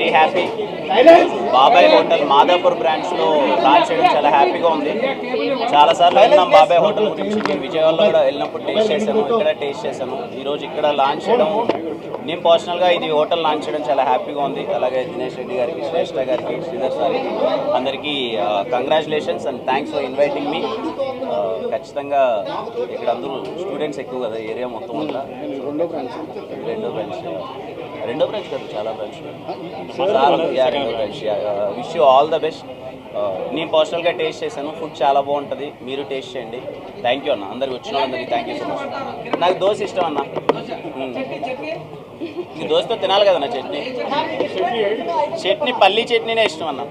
Very happy. బాబాయ్ hotel Madhapur బ్రాంచ్లో launch చేయడం చాలా హ్యాపీగా ఉంది. చాలాసార్లు వెళ్ళినాం బాబాయ్ హోటల్ గురించి. నేను విజయవాడలో కూడా వెళ్ళినప్పుడు టేస్ట్ చేశాను, ఇక్కడ టేస్ట్ చేశాను. ఈరోజు ఇక్కడ లాంచ్ చేయడం, నేను పర్సనల్గా ఇది హోటల్ లాంచ్ చేయడం చాలా హ్యాపీగా ఉంది. అలాగే దినేష్ రెడ్డి గారికి, శ్రేష్ఠ గారికి, శ్రీధర్ సార్కి అందరికీ congratulations and thanks for inviting me. ఖచ్చితంగా ఇక్కడ అందరూ స్టూడెంట్స్ ఎక్కువ కదా ఏరియా మొత్తం అంతా. రెండో బ్రాంచ్ కాదు, చాలా బ్రాంచ్. రెండో branch. Wish you all the best. నేను పర్సనల్గా టేస్ట్ చేశాను, ఫుడ్ చాలా బాగుంటుంది, మీరు టేస్ట్ చేయండి. థ్యాంక్ యూ అన్న, అందరికి వచ్చిన వాళ్ళందరికీ థ్యాంక్ యూ సో మచ్. నాకు దోశ ఇష్టం అన్న, ఈ దోశతో తినాలి కదన్న చట్నీ. చట్నీ పల్లీ చట్నీనే ఇష్టం అన్న.